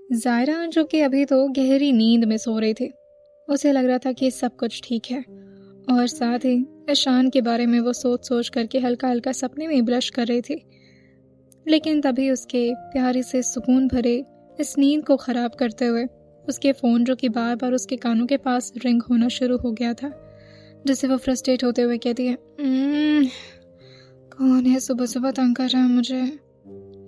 ज़ायरा जो कि अभी तो गहरी नींद में सो रही थी, उसे लग रहा था कि सब कुछ ठीक है और साथ ही ईशान के बारे में वो सोच सोच करके हल्का हल्का सपने में ब्लश कर रही थी। लेकिन तभी उसके प्यारे से सुकून भरे इस नींद को ख़राब करते हुए उसके फ़ोन जो कि बार बार उसके कानों के पास रिंग होना शुरू हो गया था, जिससे वो फ्रस्ट्रेट होते हुए कहती है, कौन है सुबह सुबह तंग कर रहा है मुझे।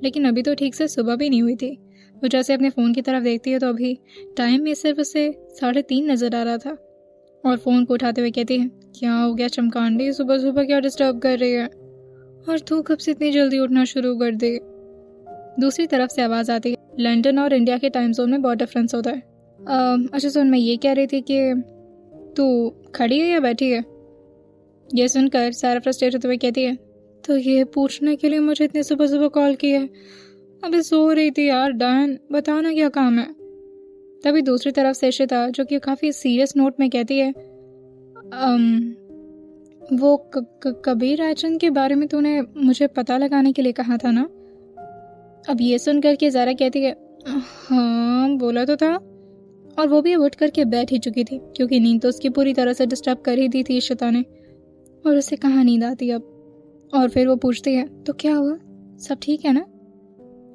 लेकिन अभी तो ठीक से सुबह भी नहीं हुई थी। वो जैसे अपने फ़ोन की तरफ देखती है तो अभी टाइम में सिर्फ उसे 3:30 नज़र आ रहा था और फ़ोन को उठाते हुए कहती है, क्या हो गया चमकांडी, सुबह सुबह क्या डिस्टर्ब कर रही है और तू कब से इतनी जल्दी उठना शुरू कर दे। दूसरी तरफ से आवाज़ आती है, लंदन और इंडिया के टाइम जोन में बहुत डिफरेंस होता है। अच्छा सुन, मैं ये कह रही थी कि तू खड़ी है या बैठी है। यह सुनकर सारा फ्रस्ट्रेट होते हुए कहती है, तो ये पूछने के लिए मुझे इतने सुबह सुबह कॉल किया है। अबे सो रही थी यार डायन, बताना क्या काम है। तभी दूसरी तरफ से इशिता जो कि काफ़ी सीरियस नोट में कहती है, वो कबीर राजन के बारे में तूने मुझे पता लगाने के लिए कहा था ना। अब ये सुन करके ज़ारा कहती है, हाँ बोला तो था। और वो भी उठ करके बैठ ही चुकी थी क्योंकि नींद तो उसकी पूरी तरह से डिस्टर्ब कर ही दी थी इशिता ने, और उसे कहाँ नींद आती अब। और फिर वो पूछती है, तो क्या हुआ, सब ठीक है ना।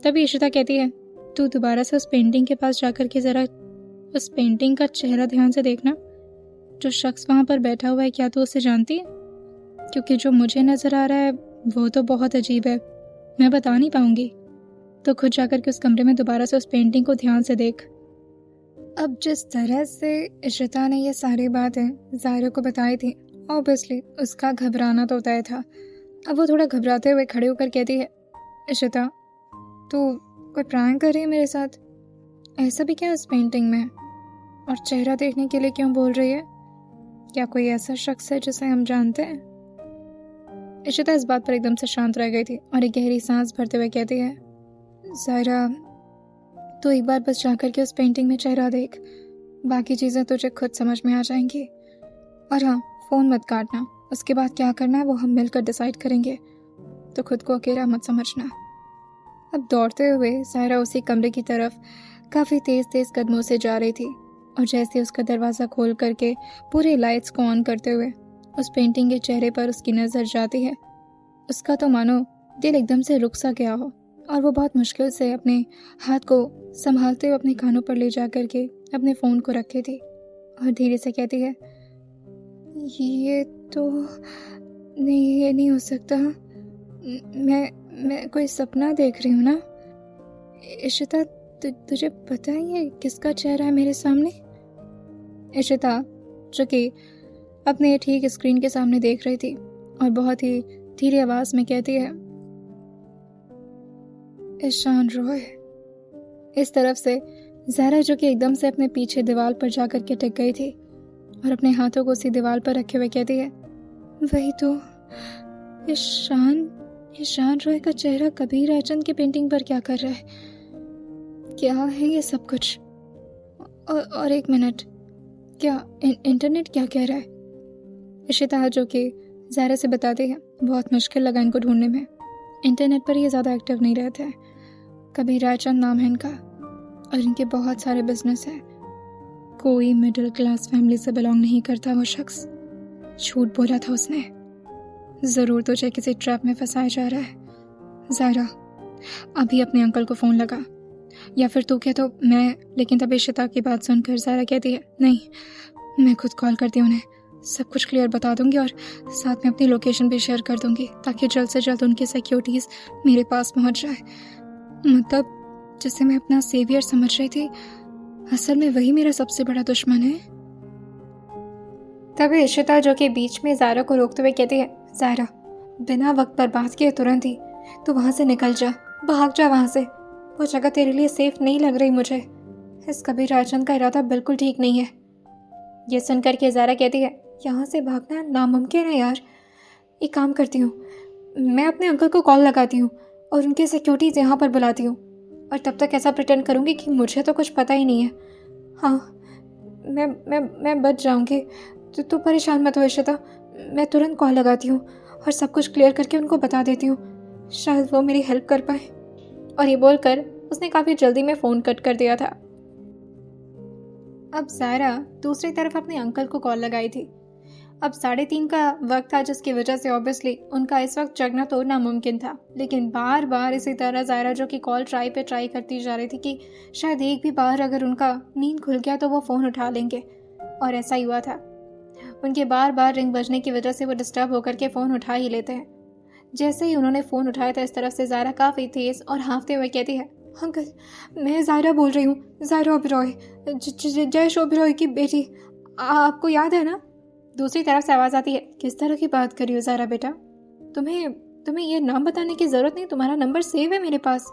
तभी इशिता कहती है, तू दोबारा से उस पेंटिंग के पास जाकर के ज़रा उस पेंटिंग का चेहरा ध्यान से देखना। जो शख्स वहाँ पर बैठा हुआ है, क्या तू उसे जानती है? क्योंकि जो मुझे नज़र आ रहा है वो तो बहुत अजीब है, मैं बता नहीं पाऊंगी। तो खुद जाकर के उस कमरे में दोबारा से उस पेंटिंग को ध्यान से देख। अब जिस तरह से इशिता ने ये सारी बातें ज़ायरा को बताई थी, ऑब्वियसली उसका घबराना तो तय था। अब वो थोड़ा घबराते हुए खड़े होकर कहती है, इशिता तू कोई प्रैंक कर रही है मेरे साथ? ऐसा भी क्या इस पेंटिंग में? और चेहरा देखने के लिए क्यों बोल रही है? क्या कोई ऐसा शख्स है जिसे हम जानते हैं? इशिता इस बात पर एकदम से शांत रह गई थी और एक गहरी सांस भरते हुए कहती है, ज़ायरा तो एक बार बस जाकर के उस पेंटिंग में चेहरा देख, बाकी चीज़ें तुझे खुद समझ में आ जाएंगी। और हाँ, फ़ोन मत काटना, उसके बाद क्या करना है वो हम मिलकर डिसाइड करेंगे, तो खुद को अकेला मत समझना। अब दौड़ते हुए ज़ायरा उसी कमरे की तरफ काफ़ी तेज़ तेज़ कदमों से जा रही थी और जैसे उसका दरवाज़ा खोल करके पूरे लाइट्स को ऑन करते हुए उस पेंटिंग के चेहरे पर उसकी नज़र जाती है, उसका तो मानो दिल एकदम से रुक सा गया हो और वो बहुत मुश्किल से अपने हाथ को संभालते हुए अपने कानों पर ले जा करके अपने फ़ोन को रखी थी और धीरे से कहती है, ये तो नहीं, ये नहीं हो सकता। मैं कोई सपना देख रही हूँ ना। इशिता तुझे पता है ये किसका चेहरा है मेरे सामने? इशिता जो कि अपने ठीक स्क्रीन के सामने देख रही थी और बहुत ही धीरे आवाज़ में कहती है, ईशान रॉय। इस तरफ से ज़ायरा जो कि एकदम से अपने पीछे दीवार पर जाकर के टिक गई थी और अपने हाथों को उसी दीवार पर रखे हुए कहती है, वही तो, ईशान रॉय का चेहरा कबीर राजन की पेंटिंग पर क्या कर रहा है? क्या है ये सब कुछ? और एक मिनट, क्या इंटरनेट क्या कह रहा है? इशिता जो कि ज़ायरा से बताती है, बहुत मुश्किल लगा इनको ढूंढने में, इंटरनेट पर ये ज़्यादा एक्टिव नहीं रहते हैं। कबीर राजन नाम है इनका और इनके बहुत सारे बिजनेस हैं। कोई मिडिल क्लास फैमिली से बिलोंग नहीं करता वो शख्स। झूठ बोला था उसने। ज़रूर तुझे किसी ट्रैप में फंसाया जा रहा है। ज़ायरा अभी अपने अंकल को फ़ोन लगा, या फिर तू कह तो मैं। लेकिन तब इशिता की बात सुनकर ज़ायरा कहती है, नहीं, मैं खुद कॉल करती हूँ उन्हें, सब कुछ क्लियर बता दूंगी और साथ में अपनी लोकेशन भी शेयर कर दूंगी ताकि जल्द से जल्द उनकी सिक्योरिटीज़ मेरे पास पहुँच जाए। मतलब जिसे मैं अपना सेवियर समझ रही थी, असल में वही मेरा सबसे बड़ा दुश्मन है। तभी इशिता जो कि बीच में ज़ायरा को रोकते हुए कहती है, ज़ायरा बिना वक्त बर्बाद किए तुरंत ही तू वहाँ से निकल जा, भाग जा वहाँ से। वो जगह तेरे लिए सेफ नहीं लग रही मुझे। इस कबीर राजन का इरादा बिल्कुल ठीक नहीं है। ये सुनकर के ज़ायरा कहती है, यहाँ से भागना नामुमकिन है यार। एक काम करती हूँ, मैं अपने अंकल को कॉल लगाती हूँ और उनके सिक्योरिटीज़ यहाँ पर बुलाती हूँ और तब तक ऐसा प्रिटेंड करूँगी कि मुझे तो कुछ पता ही नहीं है। हाँ, मैं बच जाऊँगी, तो तू परेशान मत हो इशिता। मैं तुरंत कॉल लगाती हूँ और सब कुछ क्लियर करके उनको बता देती हूँ, शायद वो मेरी हेल्प कर पाए। और ये बोलकर उसने काफ़ी जल्दी में फ़ोन कट कर दिया था। अब ज़ायरा दूसरी तरफ अपने अंकल को कॉल लगाई थी। अब 3:30 का वक्त था, जिसकी वजह से ऑब्वियसली उनका इस वक्त जगना तो नामुमकिन था। लेकिन बार बार इसी तरह ज़ायरा जो कि कॉल ट्राई करती जा रही थी कि शायद एक भी बार अगर उनका नींद खुल गया तो वो फ़ोन उठा लेंगे, और ऐसा ही हुआ था। उनके बार बार रिंग बजने की वजह से वो डिस्टर्ब होकर के फ़ोन उठा ही लेते हैं। जैसे ही उन्होंने फ़ोन उठाया था, इस तरफ से ज़ायरा काफ़ी तेज़ और हाँफते हुए कहती है, अंकल, मैं ज़ायरा बोल रही हूँ, ज़ायरा ओबेरॉय, जयेश ओबेरॉय की बेटी। आपको याद है ना? दूसरी तरफ से आवाज़ आती है, किस तरह की बात कर रही हो ज़ायरा बेटा? तुम्हें ये नाम बताने की ज़रूरत नहीं, तुम्हारा नंबर सेव है मेरे पास।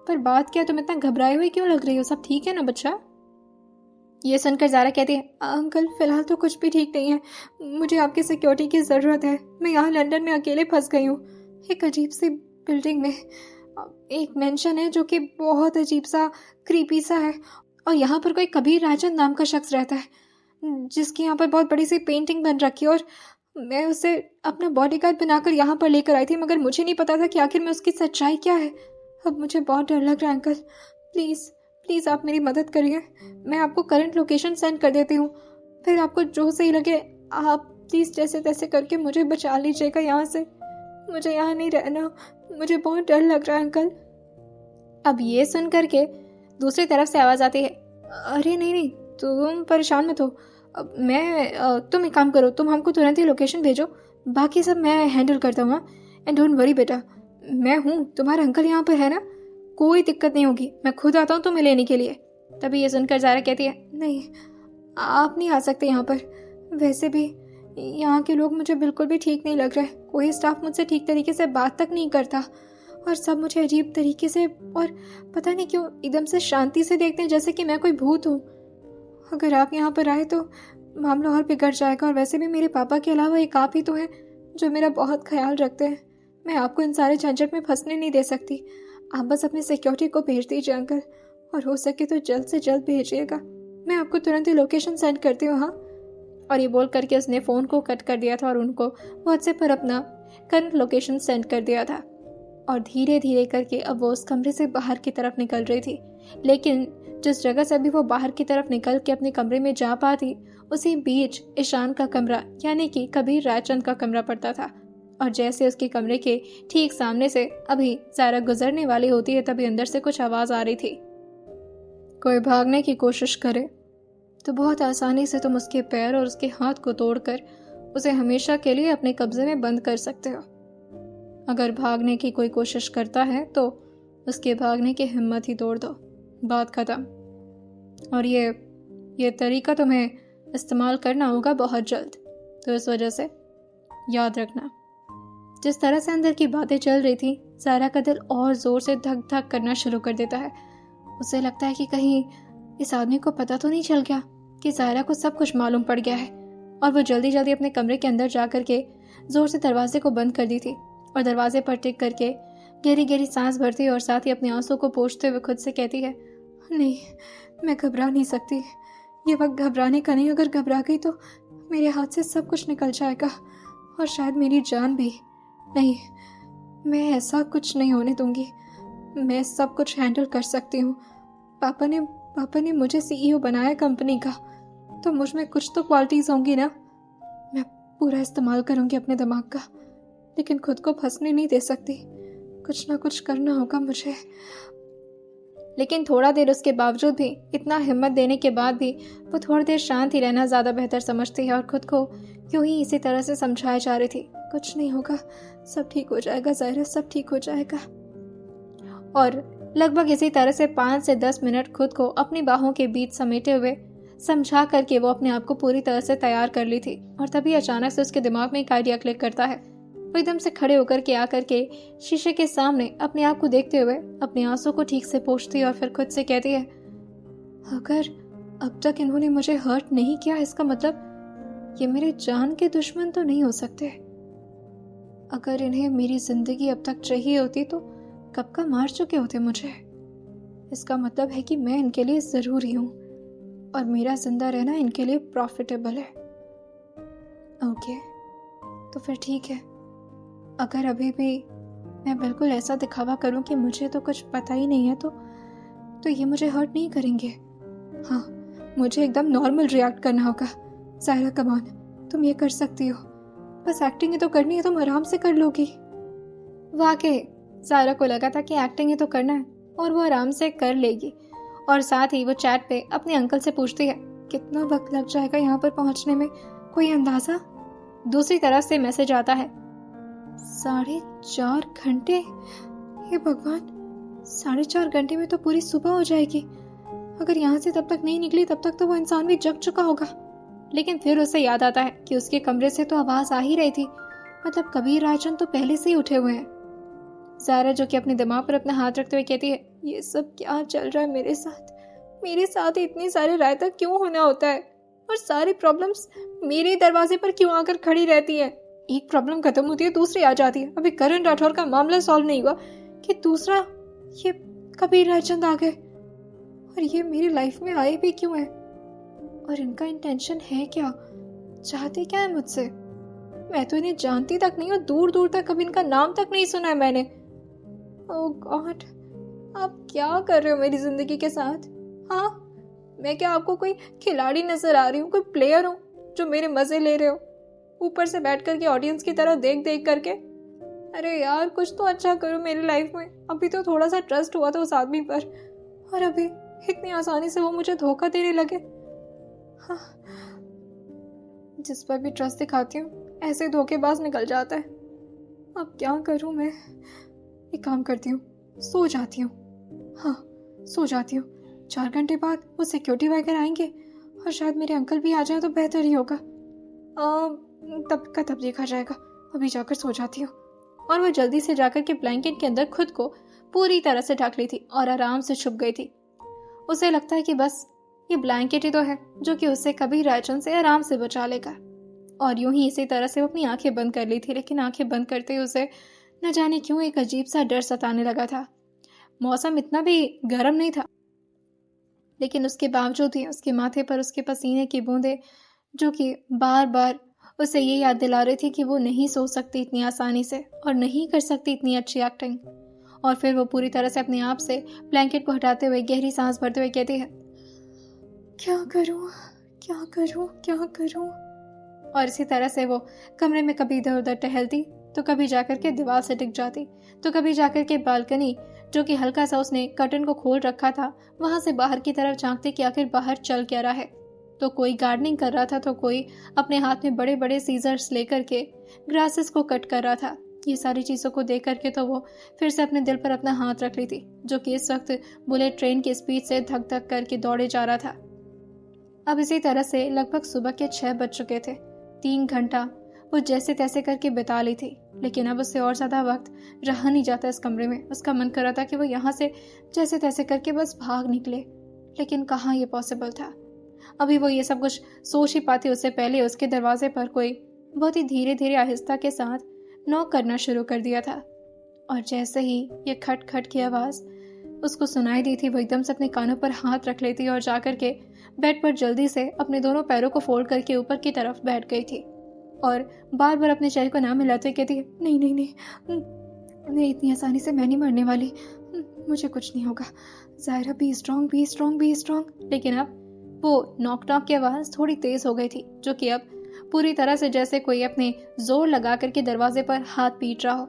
पर बात क्या, तुम इतना घबराए हुए क्यों लग रही हो? सब ठीक है ना बच्चा? ये सुनकर ज़ायरा कहती है, अंकल फ़िलहाल तो कुछ भी ठीक नहीं है, मुझे आपकी सिक्योरिटी की ज़रूरत है। मैं यहाँ लंदन में अकेले फंस गई हूँ। एक अजीब सी बिल्डिंग में एक मेंशन है जो कि बहुत अजीब सा क्रीपी सा है, और यहाँ पर कोई कबीर राजन नाम का शख्स रहता है, जिसकी यहाँ पर बहुत बड़ी सी पेंटिंग बन रखी है, और मैं उसे अपना बॉडीगार्ड बनाकर यहाँ पर लेकर आई थी, मगर मुझे नहीं पता था कि आखिर में उसकी सच्चाई क्या है। अब मुझे बहुत डर लग रहा है अंकल, प्लीज़ प्लीज़ आप मेरी मदद करिए। मैं आपको करंट लोकेशन सेंड कर देती हूँ, फिर आपको जो सही लगे आप प्लीज़ जैसे तैसे करके मुझे बचा लीजिएगा यहाँ से। मुझे यहाँ नहीं रहना, मुझे बहुत डर लग रहा है अंकल। अब ये सुन करके दूसरी तरफ से आवाज़ आती है, अरे नहीं, तुम परेशान मत हो। तुम एक काम करो, तुम हमको तुरंत ही लोकेशन भेजो, बाकी सब मैं हैंडल करता हूँ। एंड डोंट वरी बेटा, मैं हूँ, तुम्हारा अंकल यहाँ पर है ना, कोई दिक्कत नहीं होगी, मैं खुद आता हूँ तुम्हें लेने के लिए। तभी ये सुनकर ज़ायरा कहती है, नहीं आप नहीं आ सकते यहाँ पर। वैसे भी यहाँ के लोग मुझे बिल्कुल भी ठीक नहीं लग रहे, कोई स्टाफ मुझसे ठीक तरीके से बात तक नहीं करता, और सब मुझे अजीब तरीके से और पता नहीं क्यों एकदम से शांति से देखते हैं, जैसे कि मैं कोई भूत हूँ। अगर आप यहाँ पर आए तो मामला और बिगड़ जाएगा, और वैसे भी मेरे पापा के अलावा एक आप ही तो हैं जो मेरा बहुत ख्याल रखते हैं। मैं आपको इन सारे झंझट में फंसने नहीं दे सकती। आप बस अपनी सिक्योरिटी को भेज दीजिए अंकल, और हो सके तो जल्द से जल्द भेजिएगा। मैं आपको तुरंत ही लोकेशन सेंड करती हूँ। हाँ। और ये बोल करके उसने फ़ोन को कट कर दिया था और उनको व्हाट्सएप पर अपना करंट लोकेशन सेंड कर दिया था। और धीरे धीरे करके अब वो उस कमरे से बाहर की तरफ निकल रही थी, लेकिन जिस जगह से अभी वो बाहर की तरफ निकल के अपने कमरे में जा पाती, उसी बीच ईशान का कमरा यानी कि कबीर रायचंद का कमरा पड़ता था। और जैसे उसके कमरे के ठीक सामने से अभी ज़ायरा गुजरने वाली होती है, तभी अंदर से कुछ आवाज़ आ रही थी। कोई भागने की कोशिश करे तो बहुत आसानी से तुम उसके पैर और उसके हाथ को तोड़कर उसे हमेशा के लिए अपने कब्जे में बंद कर सकते हो। अगर भागने की कोई कोशिश करता है तो उसके भागने की हिम्मत ही तोड़ दो, बात खत्म। और ये तरीका तुम्हें इस्तेमाल करना होगा बहुत जल्द, तो इस वजह से याद रखना। जिस तरह से अंदर की बातें चल रही थी, ज़ायरा का दिल और ज़ोर से धक धक करना शुरू कर देता है। उसे लगता है कि कहीं इस आदमी को पता तो नहीं चल गया कि ज़ायरा को सब कुछ मालूम पड़ गया है। और वो जल्दी जल्दी अपने कमरे के अंदर जा करके ज़ोर से दरवाजे को बंद कर दी थी, और दरवाजे पर टिक करके गहरी गहरी सांस भरती और साथ ही अपने आंसू को पोंछते हुए खुद से कहती है, नहीं, मैं घबरा नहीं सकती। ये वक्त घबराने का नहीं, अगर घबरा गई तो मेरे हाथ से सब कुछ निकल जाएगा, और शायद मेरी जान भी। नहीं, मैं ऐसा कुछ नहीं होने दूंगी। मैं सब कुछ हैंडल कर सकती हूँ। पापा ने मुझे सीईओ बनाया कंपनी का, तो मुझ में कुछ तो क्वालिटीज़ होंगी ना। मैं पूरा इस्तेमाल करूँगी अपने दिमाग का, लेकिन खुद को फंसने नहीं दे सकती। कुछ ना कुछ करना होगा मुझे। लेकिन थोड़ा देर उसके बावजूद भी, इतना हिम्मत देने के बाद भी, वो थोड़ी देर शांत ही रहना ज़्यादा बेहतर समझती है, और खुद को क्यों ही इसी तरह से समझाए जा रही थी, कुछ नहीं होगा, सब ठीक हो जाएगा ज़ायरा, सब ठीक हो जाएगा। और लगभग इसी तरह से 5 से 10 मिनट खुद को अपनी बाहों के बीच समेटे हुए समझा करके वो अपने आप को पूरी तरह से तैयार कर ली थी। और तभी अचानक से उसके दिमाग में एक आइडिया क्लिक करता है। वो एकदम से खड़े होकर के आकर के शीशे के सामने अपने आप को देखते हुए अपने आंसू को ठीक से पोंछती है, और फिर खुद से कहती है, अगर अब तक इन्होंने मुझे हर्ट नहीं किया, इसका मतलब ये मेरे जान के दुश्मन तो नहीं हो सकते। अगर इन्हें मेरी जिंदगी अब तक चाहिए होती तो कब का मार चुके होते मुझे। इसका मतलब है कि मैं इनके लिए ज़रूरी हूँ, और मेरा जिंदा रहना इनके लिए प्रॉफिटेबल है। ओके, तो फिर ठीक है। अगर अभी भी मैं बिल्कुल ऐसा दिखावा करूं कि मुझे तो कुछ पता ही नहीं है, तो तो ये मुझे हर्ट नहीं करेंगे। हाँ, मुझे एकदम नॉर्मल रिएक्ट करना होगा। सायरा कम ऑन, तुम ये कर सकती हो, बस एक्टिंग ही तो करनी है, तुम आराम से कर लोगी। वाकई सायरा को लगा था कि एक्टिंग ही तो करना है और वो आराम से कर लेगी। और साथ ही वो चैट पे अपने अंकल से पूछती है कितना वक्त लग जाएगा यहाँ पर पहुंचने में, कोई अंदाजा। दूसरी तरफ से मैसेज आता है 4.5 घंटे। हे भगवान, 4.5 घंटे में तो पूरी सुबह हो जाएगी। अगर यहाँ से तब तक नहीं निकली तब तक तो वो इंसान भी जग चुका होगा। लेकिन फिर उसे याद आता है कि उसके कमरे से तो आवाज आ ही रही थी, मतलब कबीर राजन तो पहले से ही उठे हुए हैं। ज़ारा जो कि अपने दिमाग पर अपना हाथ रखते हुए कहती है ये सब क्या चल रहा है मेरे साथ ही इतनी सारे रायता क्यों होना होता है, और सारी प्रॉब्लम्स मेरे दरवाजे पर क्यों आकर खड़ी रहती है। एक प्रॉब्लम खत्म होती है दूसरी आ जाती है। अभी करण राठौर का मामला सॉल्व नहीं हुआ कि दूसरा ये कबीर राजन आ गए, और ये मेरी लाइफ में आए भी क्यों है, और इनका इंटेंशन है क्या, चाहते क्या है मुझसे। मैं तो इन्हें जानती तक नहीं, और दूर दूर तक कभी इनका नाम तक नहीं सुना है मैंने। ओह गॉड, आप क्या कर रहे हो मेरी जिंदगी के साथ। हाँ, मैं क्या आपको कोई खिलाड़ी नजर आ रही हूँ, कोई प्लेयर हूँ जो मेरे मजे ले रहे हो, ऊपर से बैठ करके ऑडियंस की तरह देख देख करके। अरे यार, कुछ तो अच्छा करो मेरी लाइफ में। अभी तो थोड़ा सा ट्रस्ट हुआ था उस आदमी पर, और अभी इतनी आसानी से वो मुझे धोखा देने लगे। हाँ, जिस पर भी ट्रस्ट दिखाती हूँ ऐसे धोखेबाज निकल जाता है। अब क्या करूँ मैं। एक काम करती हूँ, सो जाती हूँ। हाँ, सो जाती हूँ। 4 घंटे बाद वो सिक्योरिटी वगैरह आएंगे और शायद मेरे अंकल भी आ जाए तो बेहतर ही होगा। तब का तब देखा जाएगा, अभी जाकर सो जाती हूँ। और वो जल्दी से जाकर के ब्लैंकेट के अंदर खुद को पूरी तरह से ढक ली थी और आराम से छुप गई थी। उसे लगता है कि बस ये ब्लैंकेट ही तो है जो कि उसे कभी राजन से आराम से बचा लेगा। और यूं ही इसी तरह से वो अपनी आंखें बंद कर ली थी, लेकिन आंखें बंद करते ही उसे न जाने क्यों एक अजीब सा डर सताने लगा था। मौसम इतना भी गर्म नहीं था, लेकिन उसके बावजूद ही उसके माथे पर उसके पसीने की बूंदें जो कि बार बार उसे ये याद दिला रही थी कि वो नहीं सो सकती इतनी आसानी से और नहीं कर सकती इतनी अच्छी एक्टिंग। और फिर वो पूरी तरह से अपने आप से ब्लैंकेट को हटाते हुए गहरी सांस भरते हुए कहती है क्या करूं, क्या करूं, क्या करूं। और इसी तरह से वो कमरे में कभी इधर उधर टहलती, तो कभी जाकर के दीवार से टिक जाती, तो कभी जाकर के बालकनी जो कि हल्का सा उसने कर्टन को खोल रखा था वहां से बाहर की तरफ झांकती कि आखिर बाहर चल क्या रहा है। तो कोई गार्डनिंग कर रहा था, तो कोई अपने हाथ में बड़े बड़े सीजर्स लेकर के ग्रासेस को कट कर रहा था। ये सारी चीज़ों को देख करके तो वो फिर से अपने दिल पर अपना हाथ रख ली थी, जो कि इस वक्त बुलेट ट्रेन की स्पीड से धक धक करके दौड़े जा रहा था। अब इसी तरह से लगभग सुबह के 6 बज चुके थे। 3 घंटा वो जैसे तैसे करके बिता ली थी, लेकिन अब उससे और ज़्यादा वक्त रहा नहीं जाता इस कमरे में। उसका मन कर रहा था कि वो यहाँ से जैसे तैसे करके बस भाग निकले, लेकिन कहाँ ये पॉसिबल था। अभी वो ये सब कुछ सोच ही पाती उससे पहले उसके दरवाजे पर कोई बहुत ही धीरे धीरे आहिस्ता के साथ नॉक करना शुरू कर दिया था। और जैसे ही ये खट खट की आवाज़ उसको सुनाई दी थी, वो एकदम से अपने कानों पर हाथ रख लेती और जाकर के बेड पर जल्दी से अपने दोनों पैरों को फोल्ड करके ऊपर की तरफ बैठ गई थी और बार बार अपने चेहरे को ना मिलाते कहती है नहीं नहीं नहीं नहीं, इतनी आसानी से मैं नहीं मरने वाली, मुझे कुछ नहीं होगा। Zaira be strong, be strong, be strong. लेकिन अब वो नॉक नॉक की आवाज़ थोड़ी तेज हो गई थी, जो कि अब पूरी तरह से जैसे कोई अपने जोर लगा करके दरवाजे पर हाथ पीट रहा हो।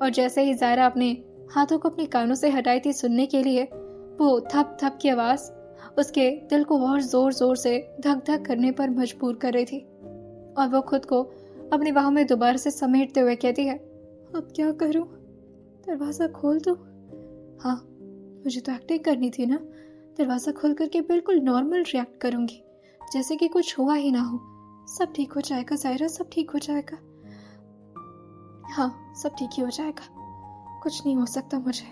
और जैसे ही ज़ायरा अपने हाथों को अपने कानों से हटाई थी सुनने के लिए, वो थप थप की आवाज़ उसके दिल को और जोर जोर से धक धक करने पर मजबूर कर रही थी। और वो खुद को अपनी बाहों में दोबारा से समेटते हुए कहती है अब क्या करूं, दरवाज़ा खोल दो। हाँ, मुझे तो एक्टिंग करनी थी ना, दरवाज़ा खोल करके बिल्कुल नॉर्मल रिएक्ट करूंगी जैसे कि कुछ हुआ ही ना हो। सब ठीक हो जाएगा ज़ायरा, सब ठीक हो जाएगा। हाँ, सब ठीक ही हो जाएगा, कुछ नहीं हो सकता मुझे।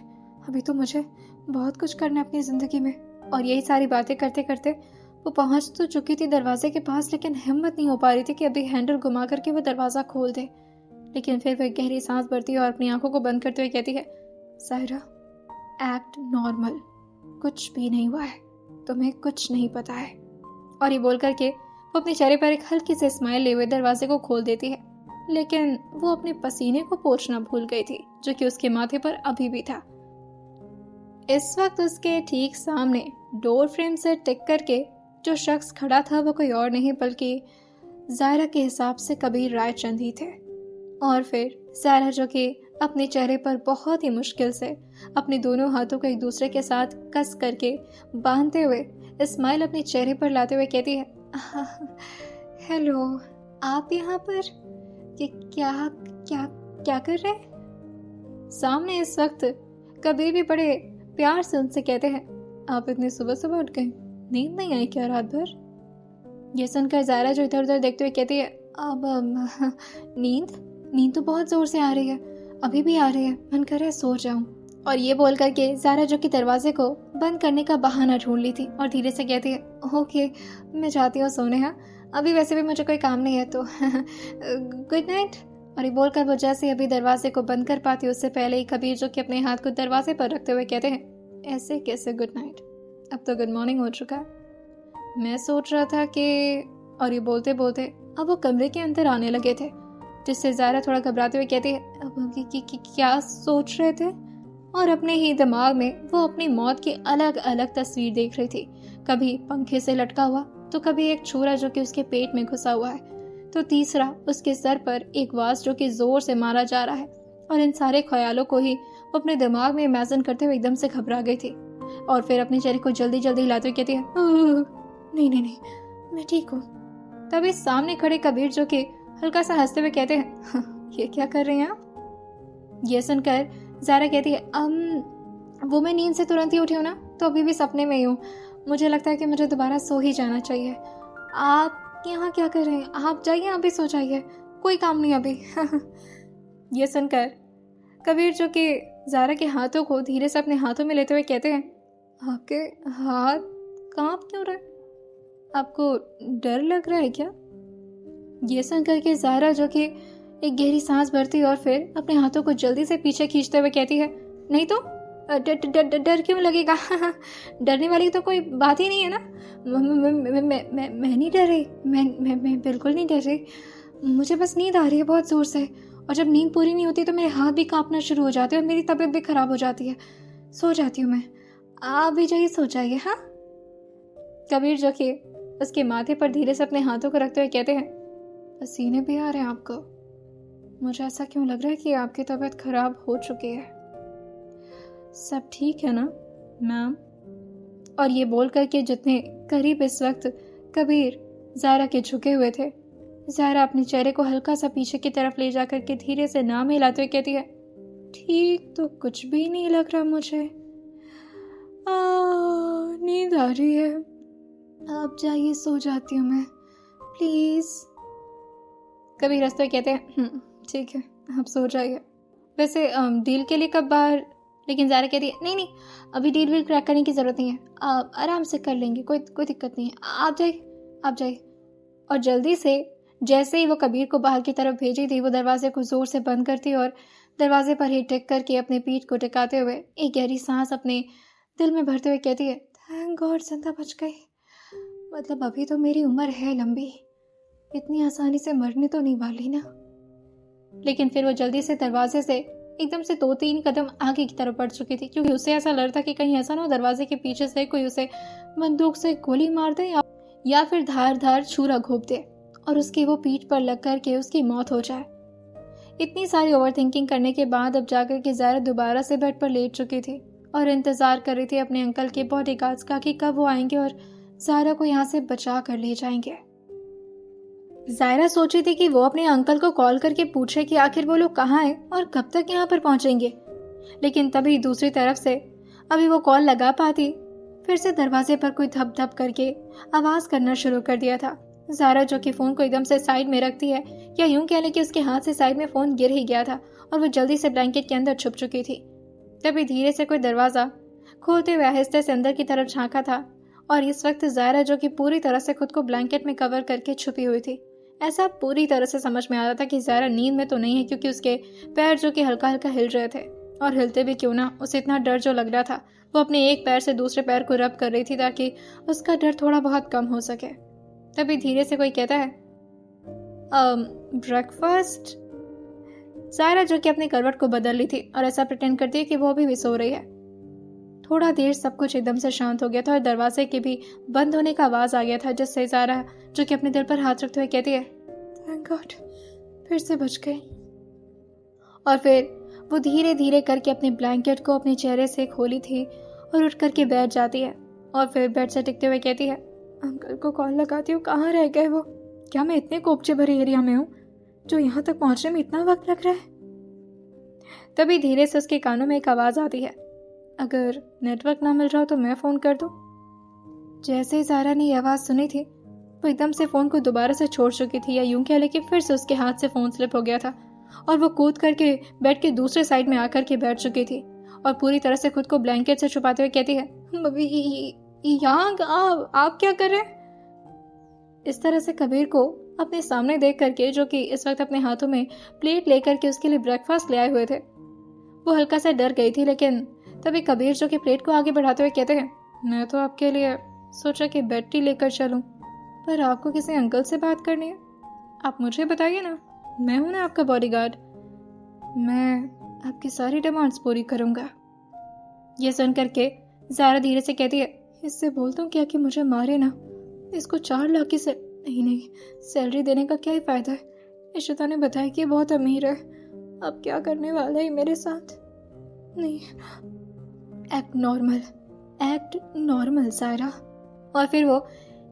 अभी तो मुझे बहुत कुछ करना है अपनी ज़िंदगी में। और यही सारी बातें करते करते वो पहुंच तो चुकी थी दरवाजे के पास, लेकिन हिम्मत नहीं हो पा रही थी कि अभी हैंडल घुमा करके वो दरवाज़ा खोल दे। लेकिन फिर वह गहरी सांस भरती है और अपनी आंखों को बंद करते हुए कहती है ज़ायरा, एक्ट नॉर्मल, कुछ भी नहीं हुआ है, तुम्हें कुछ नहीं पता है। और ये बोल करके वो अपने चेहरे पर एक हल्की से स्माइल लिए हुए दरवाजे को खोल देती है। लेकिन वो अपने पसीने को पोंछना भूल गई थी, जो कि उसके माथे पर अभी भी था। इस वक्त उसके ठीक सामने डोर फ्रेम से टिक करके जो शख्स खड़ा था वो कोई और नहीं बल्कि जायरा के हिसाब से कबीर रायचंद ही थे। और फिर जायरा जो कि अपने चेहरे पर बहुत ही मुश्किल से अपने दोनों हाथों को एक दूसरे के साथ कस करके बांधते हुए स्माइल अपने चेहरे पर लाते हुए कहती है, हेलो, आप यहाँ पर क्या क्या क्या कर रहे हैं? सामने इस वक्त कबीर भी बड़े प्यार से उनसे कहते हैं, आप इतने सुबह सुबह उठ गए, नींद नहीं आई क्या रात भर? ये सुनकर जायरा जो इधर उधर देखते हुए कहती है, अब नींद तो बहुत जोर से आ रही है, अभी भी आ रही है, मन कर रहा है सो जाऊं। और ये बोल करके जायरा जो कि दरवाजे को बंद करने का बहाना ढूंढ ली थी और धीरे से कहती है, ओके मैं जाती हूँ सोने, हाँ अभी वैसे भी मुझे कोई काम नहीं है तो गुड नाइट। और ये बोलकर वो जैसे अभी दरवाजे को बंद कर पाती उससे पहले ही कबीर जो कि अपने हाथ को दरवाजे पर रखते हुए कहते हैं, ऐसे कैसे गुड नाइट, अब तो गुड मॉर्निंग हो चुका है। मैं सोच रहा था कि, और ये बोलते बोलते अब वो कमरे के अंदर आने लगे थे, जिससे जायरा थोड़ा घबराते हुए कहती है, अब क्या सोच रहे थे? और अपने ही दिमाग में वो अपनी मौत की अलग अलग तस्वीर देख रही थी, कभी पंखे से लटका हुआ, तो कभी एक छुरा जो कि उसके पेट में घुसा हुआ है, तो तीसरा उसके सर पर एक वास जो कि जोर से मारा जा रहा है। और इन सारे ख्यालों को ही वो अपने दिमाग में इमेजिन करते हुए एकदम से घबरा गई थी और फिर अपने चेहरे को जल्दी जल्दी हिलाते हुए कहती है, नहीं नहीं नहीं मैं ठीक हूँ। तभी सामने खड़े कबीर जो कि हल्का सा हंसते हुए कहते हैं, ये क्या कर रहे हैं आप? ये सुनकर जायरा कहती है, वो मैं नींद से तुरंत ही उठी हूँ ना, तो अभी भी सपने में ही हूँ, मुझे लगता है कि मुझे दोबारा सो ही जाना चाहिए। आप यहाँ क्या कर रहे हैं? आप जाइए, आप भी सो जाइए, कोई काम नहीं अभी। ये सुनकर कबीर जो कि जायरा के हाथों को धीरे से अपने हाथों में लेते हुए कहते हैं, आपके हाथ कांप क्यों रहे? आपको डर लग रहा है क्या? ये सुनकर के जायरा जो कि एक गहरी सांस भरती और फिर अपने हाथों को जल्दी से पीछे खींचते हुए कहती है, नहीं तो डर क्यों लगेगा? डरने वाली तो कोई बात ही नहीं है ना। मैं नहीं डर रही, मैं बिल्कुल नहीं डर रही, मुझे बस नींद आ रही है बहुत जोर से, और जब नींद पूरी नहीं होती तो मेरे हाथ भी कांपना शुरू हो जाते हैं और मेरी तबीयत भी खराब हो जाती है, सो जाती हूँ मैं, आप भी जाइए सो जाइए। हाँ, कबीर जो कि उसके माथे पर धीरे से अपने हाथों को रखते हुए कहते हैं, पसीने भी आ रहे हैं आपको? मुझे ऐसा क्यों लग रहा है कि आपकी तबीयत खराब हो चुकी है। सब ठीक है ना मैम? और ये बोल करके जितने करीब इस वक्त कबीर जायरा के झुके हुए थे, जायरा अपने चेहरे को हल्का सा पीछे की तरफ ले जाकर के धीरे से नाम हिलाते हुए कहती है, ठीक तो कुछ भी नहीं लग रहा मुझे, नींद आ रही है, आप जाइए सो जाती हूँ मैं प्लीज। कबीर हंसते हुए कहते हैं, ठीक है आप सो जाइए, वैसे डील के लिए कब बाहर? लेकिन जायरा कहती है, नहीं अभी डील वील क्रैक करने की ज़रूरत नहीं है, आप आराम से कर लेंगे, कोई दिक्कत नहीं है, आप जाइए। और जल्दी से जैसे ही वो कबीर को बाहर की तरफ भेजी थी, वो दरवाजे को ज़ोर से बंद करती और दरवाजे पर ही टिक करके अपने पीठ को टिकाते हुए एक गहरी सांस अपने दिल में भरते हुए कहती है, थैंक गॉड जिंदा बच गई, मतलब अभी तो मेरी उम्र है लंबी, इतनी आसानी से मरने तो नहीं वाली ना। लेकिन फिर वो जल्दी से दरवाजे से एकदम से 2-3 कदम आगे की तरफ बढ़ चुकी थी, क्योंकि उसे ऐसा लग रहा था कि कहीं ऐसा ना हो दरवाजे के पीछे से कोई उसे बंदूक से गोली मार दे या फिर धार छुरा घोंप दे और उसकी वो पीठ पर लग कर के उसकी मौत हो जाए। इतनी सारी ओवरथिंकिंग करने के बाद अब जाकर के जायरा दोबारा से बेड पर लेट चुकी थी और इंतजार कर रही थी अपने अंकल के बॉडीगार्ड्स का कि कब वो आएंगे और जायरा को यहाँ से बचा कर ले जाएंगे। जायरा सोची थी कि वो अपने अंकल को कॉल करके पूछे कि आखिर वो लोग कहाँ हैं और कब तक यहाँ पर पहुंचेंगे, लेकिन तभी दूसरी तरफ से अभी वो कॉल लगा पाती फिर से दरवाजे पर कोई धप धप करके आवाज करना शुरू कर दिया था। जायरा जो कि फोन को एकदम से साइड में रखती है, या यूं कह ले कि उसके हाथ से साइड में फोन गिर ही गया था और वो जल्दी से ब्लैंकेट के अंदर छुप चुकी थी। तभी धीरे से कोई दरवाजा खोलते हुए आहिस्ते से अंदर की तरफ झांका था और इस वक्त जायरा जो कि पूरी तरह से खुद को ब्लैंकेट में कवर करके छुपी हुई थी। ऐसा पूरी तरह से समझ में आ रहा था कि जायरा नींद में तो नहीं है, क्योंकि उसके पैर जो कि हल्का हल्का हिल रहे थे और हिलते भी क्यों ना, उसे इतना डर जो लग रहा था वो अपने एक पैर से दूसरे पैर को रब कर रही थी ताकि उसका डर थोड़ा बहुत कम हो सके। तभी धीरे से कोई कहता है, ब्रेकफास्ट। जायरा जो कि अपनी करवट को बदल ली थी और ऐसा प्रिटेंड करती है कि वो अभी भी सो रही है। थोड़ा देर सब कुछ एकदम से शांत हो गया था और दरवाजे के भी बंद होने का आवाज़ आ गया था, जिससे ज़ारा जो कि अपने दिल पर हाथ रखते हुए कहती है, थैंक गॉड, फिर से बच गई। और फिर वो धीरे धीरे करके अपने ब्लैंकेट को अपने चेहरे से खोली थी और उठ करके बैठ जाती है और फिर बेड से टिकते हुए कहती है, अंकल को कॉल लगाती हूँ, कहाँ रह गए वो? क्या मैं इतने कोपचे भरे एरिया में हूँ जो यहाँ तक पहुँचने में इतना वक्त लग रहा है? तभी धीरे से उसके कानों में एक आवाज़ आती है, अगर नेटवर्क ना मिल रहा हो तो मैं फ़ोन कर दूँ। जैसे ही ज़ारा ने यह आवाज़ सुनी थी वो एकदम से फ़ोन को दोबारा से छोड़ चुकी थी, या यूं कह ले कि फिर से उसके हाथ से फ़ोन स्लिप हो गया था और वो कूद करके बेड के दूसरे साइड में आकर के बैठ चुकी थी और पूरी तरह से खुद को ब्लैंकेट से छुपाते हुए कहती है, यहाँ आप क्या कर रहे हैं? इस तरह से कबीर को अपने सामने देख करके, जो कि इस वक्त अपने हाथों में प्लेट लेकर के उसके लिए ब्रेकफास्ट ले आए हुए थे, वो हल्का सा डर गई थी। लेकिन तभी कबीर जो कि प्लेट को आगे बढ़ाते हुए कहते हैं, मैं तो आपके लिए सोचा कि बेड टी लेकर चलूं, पर आपको किसी अंकल से बात करनी है, आप मुझे बताइए ना, मैं हूं ना आपका बॉडीगार्ड, मैं आपकी सारी डिमांड्स पूरी करूंगा। ये सुन करके ज़ारा धीरे से कहती है, इससे बोलता हूँ क्या कि मुझे मारे ना, इसको 4 लाख की नहीं सैलरी देने का क्या ही फायदा है? इशिता ने बताया कि बहुत अमीर है, अब क्या करने वाला है मेरे साथ? नहीं, एक्ट नॉर्मल ज़ारा। और फिर वो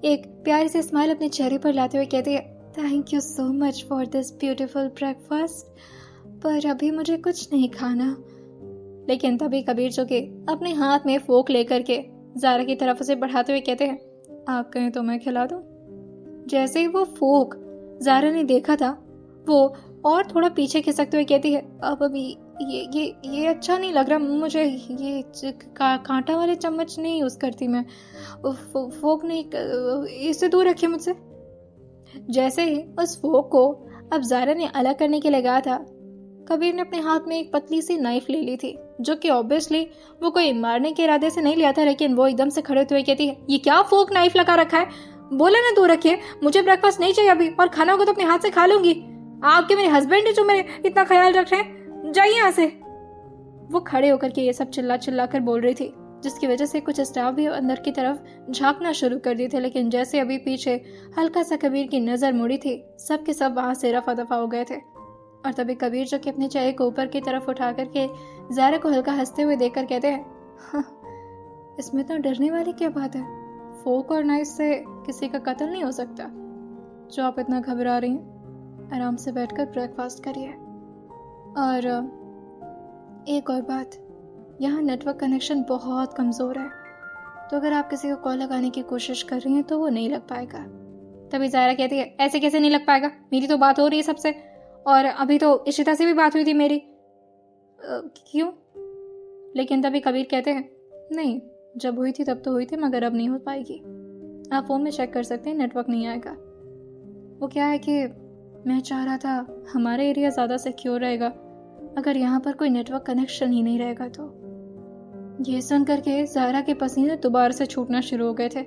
एक प्यारी से स्माइल अपने चेहरे पर लाते हुए कहती है, thank you so much for this beautiful breakfast, पर अभी मुझे कुछ नहीं खाना। लेकिन तभी कबीर जो कि अपने हाथ में फोक लेकर के ज़ारा की तरफ उसे बढ़ाते हुए कहते हैं, आप कहें तो मैं खिला दूं। जैसे ही वो फोक ज़ारा ने देखा था, वो और थोड़ा पीछे खिसकते हुए कहती है, अब अभी ये अच्छा नहीं लग रहा मुझे, ये कांटा वाले चम्मच नहीं यूज़ करती मैं, फोक नहीं, इसे दूर रखिए मुझसे। जैसे ही उस फोक को अब ज़ारा ने अलग करने के लिए कहा था, कबीर ने अपने हाथ में एक पतली सी नाइफ ले ली थी, जो कि ऑब्वियसली वो कोई मारने के इरादे से नहीं लिया था। लेकिन वो एकदम से खड़े हुए कहती है, ये क्या फोक नाइफ लगा रखा है? बोला ना दूर रखिए, मुझे ब्रेकफास्ट नहीं चाहिए अभी, और खाना होगा तो अपने हाथ से खा लूंगी। आपके मेरे हस्बैंड है जो मेरे इतना ख्याल रख रहे हैं, जाइए यहाँ से। वो खड़े होकर के ये सब चिल्ला कर बोल रही थी, जिसकी वजह से कुछ स्टाफ भी अंदर की तरफ झांकना शुरू कर दिए थे। लेकिन जैसे अभी पीछे हल्का सा कबीर की नजर मुड़ी थी, सब के सब वहां से रफा दफा हो गए थे। और तभी कबीर जो कि अपने चेहरे को ऊपर की तरफ उठा करके ज़ारा को हल्का हंसते हुए देखकर कहते हैं, हाँ, इसमें तो डरने वाली क्या बात है? फोक और नाइफ से किसी का कत्ल नहीं हो सकता। जो आप इतना घबरा रही हैं, आराम से बैठकर ब्रेकफास्ट करिए। और एक और बात, यहाँ नेटवर्क कनेक्शन बहुत कमज़ोर है, तो अगर आप किसी को कॉल लगाने की कोशिश कर रही हैं तो वो नहीं लग पाएगा। तभी ज़ारा कहती है, ऐसे कैसे नहीं लग पाएगा? मेरी तो बात हो रही है सबसे, और अभी तो इशिता से भी बात हुई थी मेरी। क्यों? लेकिन तभी कबीर कहते हैं, नहीं, जब हुई थी तब तो हुई थी, मगर अब नहीं हो पाएगी। आप फ़ोन में चेक कर सकते हैं, नेटवर्क नहीं आएगा। वो क्या है कि मैं चाह रहा था हमारा एरिया ज़्यादा सिक्योर रहेगा अगर यहाँ पर कोई नेटवर्क कनेक्शन ही नहीं रहेगा तो। ये सुन करके ज़ारा के पसीने दोबारा से छूटना शुरू हो गए थे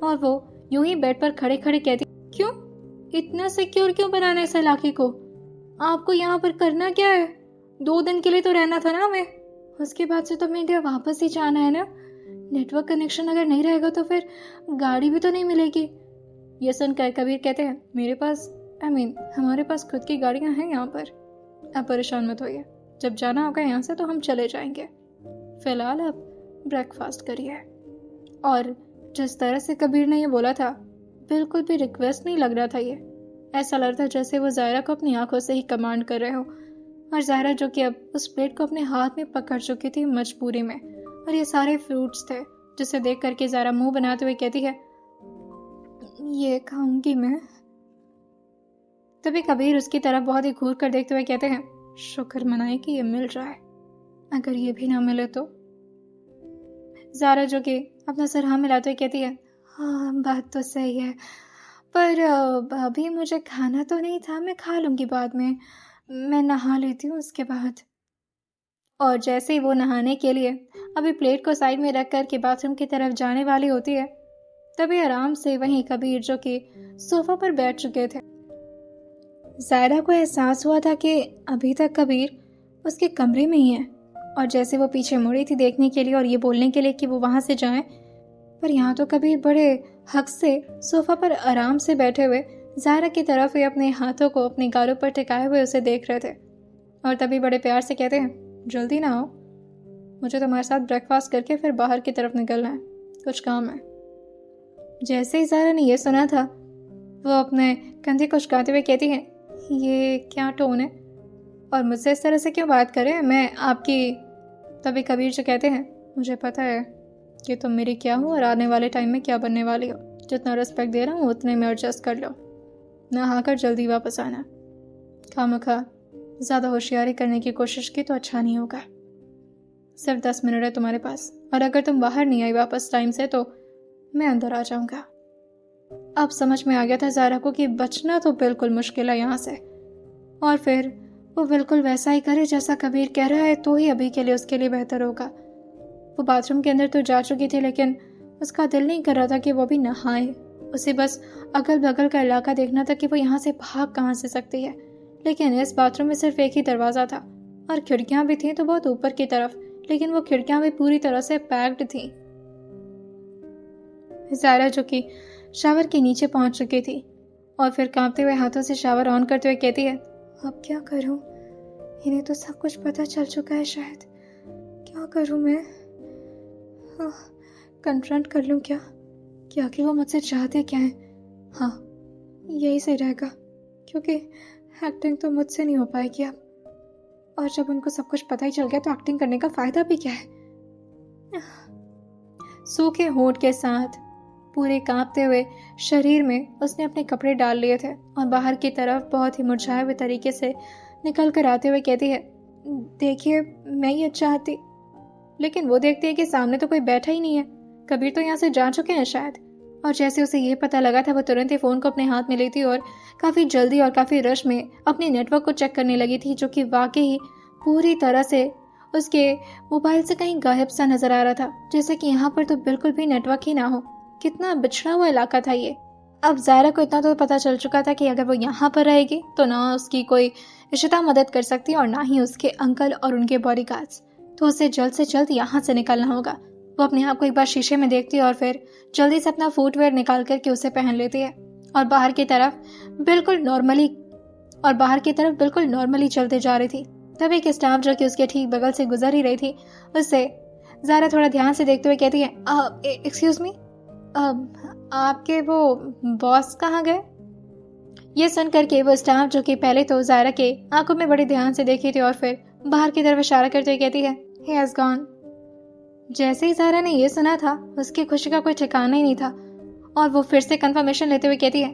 और वो यूं ही बेड पर खड़े खड़े कहती, क्यों इतना सिक्योर क्यों बनाना इस इलाके को? आपको यहाँ पर करना क्या है? 2 दिन के लिए तो रहना था ना हमें, उसके बाद से तो हमें इंडिया वापस ही जाना है ना। नेटवर्क कनेक्शन अगर नहीं रहेगा तो फिर गाड़ी भी तो नहीं मिलेगी। ये सुनकर कबीर कहते हैं, मेरे पास हमारे पास खुद की गाड़ियां हैं यहाँ पर, आप परेशान मत होइए, जब जाना होगा यहाँ से तो हम चले जाएंगे, फिलहाल आप ब्रेकफास्ट करिए। और जिस तरह से कबीर ने ये बोला था, बिल्कुल भी रिक्वेस्ट नहीं लग रहा था। ये ऐसा लग रहा था जैसे वो ज़ायरा को अपनी आंखों से ही कमांड कर रहे हो, और ज़ायरा जो कि अब उस प्लेट को अपने हाथ में पकड़ चुकी थी मजबूरी में, और ये सारे फ्रूट्स थे, जिसे देख करके ज़ायरा मुंह बनाते हुए कहती है, ये खाऊंगी मैं। तभी कबीर उसकी तरफ बहुत ही घूर कर देखते हुए कहते हैं, शुक्र मनाए कि ये मिल रहा है, अगर ये भी ना मिले तो। ज़ारा जो कि अपना सर हाँ मिलाते हुए कहती है, हाँ बात तो सही है, पर अभी मुझे खाना तो नहीं था, मैं खा लूंगी बाद में, मैं नहा लेती हूँ उसके बाद। और जैसे ही वो नहाने के लिए अभी प्लेट को साइड में रख कर के बाथरूम की तरफ जाने वाली होती है, तभी आराम से वहीं कबीर जो कि सोफा पर बैठ चुके थे। ज़ायरा को एहसास हुआ था कि अभी तक कबीर उसके कमरे में ही है और जैसे वो पीछे मुड़ी थी देखने के लिए और ये बोलने के लिए कि वो वहाँ से जाएं, पर यहाँ तो कबीर बड़े हक से सोफा पर आराम से बैठे हुए ज़ायरा की तरफ ही अपने हाथों को अपने गालों पर टिकाए हुए उसे देख रहे थे। और तभी बड़े प्यार से कहते हैं, जल्दी ना आओ, मुझे तुम्हारे साथ ब्रेकफास्ट करके फिर बाहर की तरफ निकलना है, कुछ काम है। जैसे ही ज़ायरा ने यह सुना था, वो अपने कंधे को उचकाते हुए कहती है, ये क्या टोन है और मुझसे इस तरह से क्यों बात करें, मैं आपकी। तभी कबीर जो कहते हैं, मुझे पता है कि तुम मेरी क्या हो और आने वाले टाइम में क्या बनने वाली हो, जितना रिस्पेक्ट दे रहा हूँ उतने में एडजस्ट कर लो, नहाकर जल्दी वापस आना। खामखा ज़्यादा होशियारी करने की कोशिश की तो अच्छा नहीं होगा। सिर्फ 10 मिनट है तुम्हारे पास, और अगर तुम बाहर नहीं आई वापस टाइम से तो मैं अंदर आ जाऊंगा। अब समझ में आ गया था ज़ायरा को कि बचना तो बिल्कुल मुश्किल है यहाँ से, और फिर वो बिल्कुल वैसा ही करे जैसा कबीर कह रहा है तो ही अभी के लिए उसके लिए बेहतर होगा। वो बाथरूम के अंदर तो जा चुकी थी, लेकिन उसका दिल नहीं कर रहा था कि वो भी नहाए। उसे बस अगल बगल का इलाका देखना था कि वो यहाँ से भाग कहाँ से सकती है। लेकिन इस बाथरूम में सिर्फ एक ही दरवाज़ा था और खिड़कियाँ भी थीं तो बहुत ऊपर की तरफ, लेकिन वो खिड़कियाँ भी पूरी तरह से पैक्ड थीं। ज़ायरा जो कि शावर के नीचे पहुंच चुकी थी और फिर कांपते हुए हाथों से शावर ऑन करते हुए कहती है, अब क्या करूं, इन्हें तो सब कुछ पता चल चुका है, शायद क्या करूं मैं, कन्फ्रंट कर लूं क्या कि वो मुझसे चाहते क्या है। हाँ, यही सही रहेगा, क्योंकि एक्टिंग तो मुझसे नहीं हो पाएगी अब, और जब उनको सब कुछ पता ही चल गया तो एक्टिंग करने का फायदा भी क्या है। सूखे होंठ के साथ पूरे कांपते हुए शरीर में उसने अपने कपड़े डाल लिए थे और बाहर की तरफ बहुत ही मुरझाए हुए तरीके से निकल कर आते हुए कहती है, देखिए मैं ये चाहती, लेकिन वो देखती है कि सामने तो कोई बैठा ही नहीं है, कबीर तो यहाँ से जा चुके हैं शायद। और जैसे उसे ये पता लगा था वो तुरंत ही फ़ोन को अपने हाथ में ली थी और काफ़ी जल्दी और काफ़ी रश में अपने नेटवर्क को चेक करने लगी थी, जो कि वाकई पूरी तरह से उसके मोबाइल से कहीं गायब सा नज़र आ रहा था, जैसे कि यहाँ पर तो बिल्कुल भी नेटवर्क ही ना हो। कितना बिछड़ा हुआ इलाका था ये। अब ज़ायरा को इतना तो पता चल चुका था कि अगर वो यहाँ पर रहेगी तो ना उसकी कोई इशिता मदद कर सकती और ना ही उसके अंकल और उनके बॉडीगार्ड्स, तो उसे जल्द से जल्द यहाँ से निकलना होगा। वो अपने आप को एक बार शीशे में देखती है और फिर जल्दी से अपना फुटवेयर निकाल करके उसे पहन लेती है और बाहर की तरफ बिल्कुल नॉर्मली चलते जा रही थी। तभी एक स्टाफ जो कि उसके ठीक बगल से गुजर ही रही थी, उससे ज़ायरा थोड़ा ध्यान से देखते हुए कहती है, एक्सक्यूज मी, आपके वो बॉस कहाँ गए? ये सुन करके वो स्टाफ जो कि पहले तो ज़ायरा के आंखों में बड़े ध्यान से देखी थी और फिर बाहर की तरफ इशारा करते हुए कहती है, he has gone। जैसे ही ज़ायरा ने ये सुना था उसकी खुशी का कोई ठिकाना ही नहीं था और वो फिर से कंफर्मेशन लेते हुए कहती है,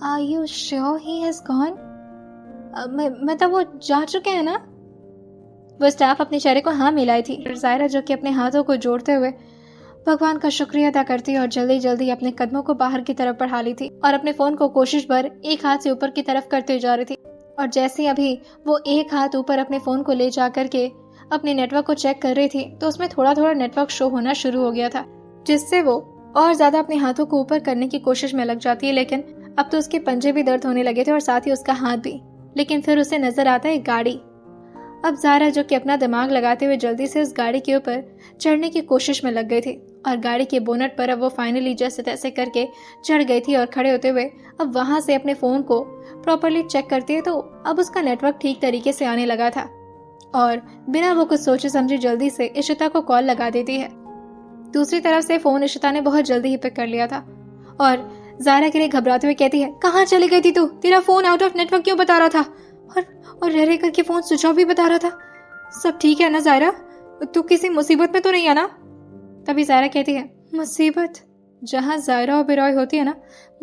are you sure he has gone? मतलब वो जा चुके हैं ना? वो स्टाफ अपने चेहरे को हाँ मिलाई थी। ज़ायरा जो कि अपने हाथों को जोड़ते हुए भगवान का शुक्रिया अदा करती और जल्दी जल्दी अपने कदमों को बाहर की तरफ बढ़ा ली थी और अपने फोन को कोशिश भर एक हाथ से ऊपर की तरफ करते जा रही थी। और जैसे ही अभी वो एक हाथ ऊपर अपने फोन को ले जा करके अपने नेटवर्क को चेक कर रही थी तो उसमें थोड़ा थोड़ा नेटवर्क शो होना शुरू हो गया था, जिससे वो और ज्यादा अपने हाथों को ऊपर करने की कोशिश में लग जाती है। लेकिन अब तो उसके पंजे भी दर्द होने लगे थे और साथ ही उसका हाथ भी। लेकिन फिर उसे नजर आता है गाड़ी। अब ज़ायरा जो कि अपना दिमाग लगाते हुए जल्दी से उस गाड़ी के ऊपर चढ़ने की कोशिश में लग गई थी और गाड़ी के बोनट पर अब वो फाइनली जैसे तैसे करके चढ़ गई थी और खड़े होते हुए अब वहां से अपने फोन को प्रॉपरली चेक करती है तो अब उसका नेटवर्क ठीक तरीके से आने लगा था और बिना वो कुछ सोचे समझे जल्दी से इशिता को कॉल लगा देती है। दूसरी तरफ से फोन इशिता ने बहुत जल्दी ही पिक कर लिया था और ज़ायरा के लिए घबराते हुए कहती है, कहाँ चली गई थी तू? तेरा फोन आउट ऑफ नेटवर्क क्यों बता रहा था और रह रह करके फोन स्विच ऑफ भी बता रहा था। सब ठीक है ना ज़ायरा? तू किसी मुसीबत में तो नहीं है ना? तभी ज़ायरा कहती है, मुसीबत? जहाँ ज़ायरा और बिरॉय होती है ना,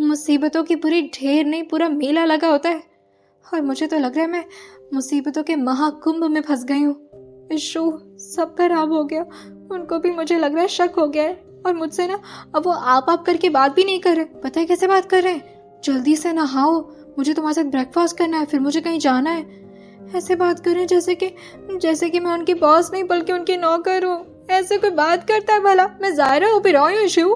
मुसीबतों की पूरी ढेर नहीं पूरा मेला लगा होता है और मुझे तो लग रहा है मैं मुसीबतों के महाकुंभ में फंस गई हूँ। इशू सब खराब हो गया। उनको भी मुझे लग रहा है शक हो गया है और मुझसे ना अब वो आप करके बात भी नहीं कर रहे। पता है कैसे बात कर रहे हैं? जल्दी से नहाओ, मुझे तुम्हारे साथ ब्रेकफास्ट करना है, फिर मुझे कहीं जाना है। ऐसे बात कर रहे हैं जैसे कि मैं उनकी बॉस नहीं बल्कि उनकी नौकर हूँ। ऐसे कोई बात करता है भला? मैं ज़ायरा हूँ, बिरॉय हूँ, इशू।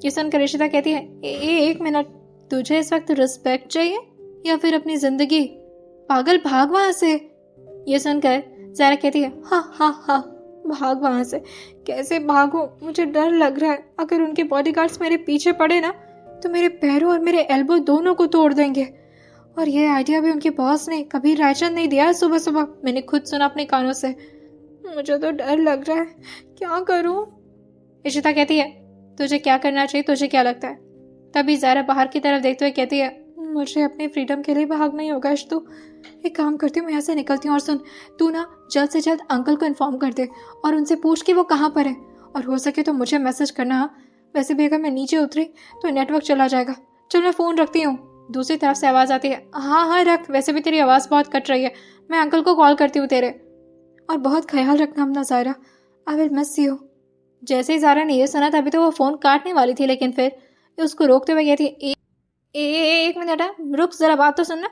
ये सुनकर इशिता कहती है, एक मिनट, तुझे इस वक्त रिस्पेक्ट चाहिए या फिर अपनी जिंदगी? पागल, भाग वहां से। ये सुनकर ज़ारा कहती है, हाँ हाँ हाँ, भाग वहाँ से। कैसे भागूं, मुझे डर लग रहा है। अगर उनके बॉडीगार्ड्स मेरे पीछे पड़े ना तो मेरे पैरों और मेरे एल्बो दोनों को तोड़ देंगे। और ये आइडिया भी उनके बॉस ने, कबीर रायचंद ने दिया है सुबह सुबह। मैंने खुद सुना अपने कानों से। मुझे तो डर लग रहा है, क्या करूं? इशिता कहती है, तुझे क्या करना चाहिए, तुझे क्या लगता है? तभी ज़ारा बाहर की तरफ देखते हुए कहती है, मुझे अपनी फ्रीडम के लिए भागना ही होगा इश्तू। एक काम करती हूँ, मैं यहाँ से निकलती हूँ। और सुन, तू ना जल्द से जल्द अंकल को इन्फॉर्म कर दे और उनसे पूछ कि वो कहाँ पर है, और हो सके तो मुझे मैसेज करना। हाँ, वैसे भी अगर मैं नीचे उतरी तो नेटवर्क चला जाएगा। चल मैं फ़ोन रखती हूँ। दूसरी तरफ से आवाज़ आती है, हाँ हाँ रख, वैसे भी तेरी आवाज़ बहुत कट रही है। मैं अंकल को कॉल करती हूँ तेरे। और बहुत ख्याल रखना अपना Zara, I will miss you. जैसे ही ज़ारा ने ये सुना तभी तो वो फ़ोन काटने वाली थी, लेकिन फिर उसको रोकते हुए कहती है, एक मिनट है, रुक जरा, बात तो सुनना।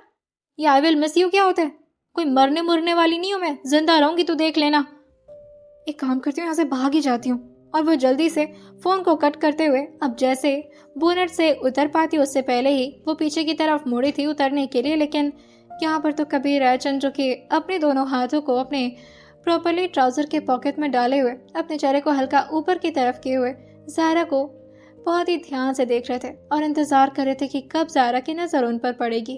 ये आई विल मिस यू क्या होता है? कोई मरने मुरने वाली नहीं हूँ मैं, जिंदा रहूंगी तो देख लेना। एक काम करती हूँ, यहाँ से भाग ही जाती हूँ। और वो जल्दी से फोन को कट करते हुए अब जैसे बोनट से उतर पाती उससे पहले ही वो पीछे की तरफ मुड़ी थी उतरने के लिए, लेकिन यहाँ पर तो कबीर रायचंद, जो कि अपने दोनों हाथों को अपने प्रॉपरली ट्राउजर के पॉकेट में डाले हुए अपने चेहरे को हल्का ऊपर की तरफ किए हुए ज़ारा को बहुत ही ध्यान से देख रहे थे और इंतजार कर रहे थे कि कब ज़ारा की नज़र उन पर पड़ेगी।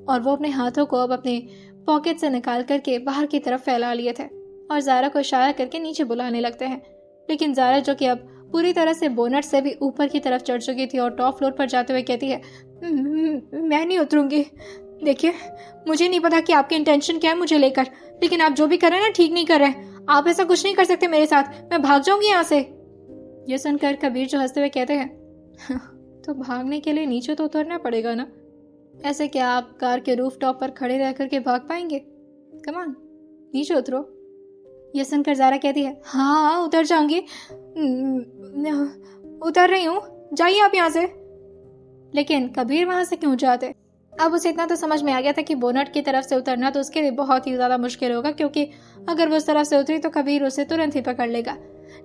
और वो अपने हाथों को अब अपने पॉकेट से निकाल करके बाहर की तरफ फैला लिए थे और ज़ारा को इशारा करके नीचे बुलाने लगते हैं। लेकिन ज़ारा, जो कि अब पूरी तरह से बोनट से भी ऊपर की तरफ चढ़ चुकी थी और टॉप फ्लोर पर जाते हुए कहती है, मैं नहीं उतरूंगी। देखिए, मुझे नहीं पता कि आपकी इंटेंशन क्या है मुझे लेकर, लेकिन आप जो भी कर रहे हैं ना, ठीक नहीं कर रहे हैं। आप ऐसा कुछ नहीं कर सकते मेरे साथ, मैं भाग जाऊंगी यहाँ से। ये सुनकर कबीर जो हंसते हुए कहते हैं, तो भागने के लिए नीचे तो उतरना पड़ेगा ना। ऐसे क्या आप कार के रूफ टॉप पर खड़े रह करके भाग पाएंगे? कमान, नीचे उतरो। ये सुनकर ज़ारा कहती है, हाँ उतर जाऊंगी, उतर रही हूँ, जाइए आप यहाँ से। लेकिन कबीर वहां से क्यों जाते? अब उसे इतना तो समझ में आ गया था कि बोनट की तरफ से उतरना तो उसके लिए बहुत ही ज़्यादा मुश्किल होगा, क्योंकि अगर वो उस तरफ से उतरी तो कबीर उसे तुरंत ही पकड़ लेगा,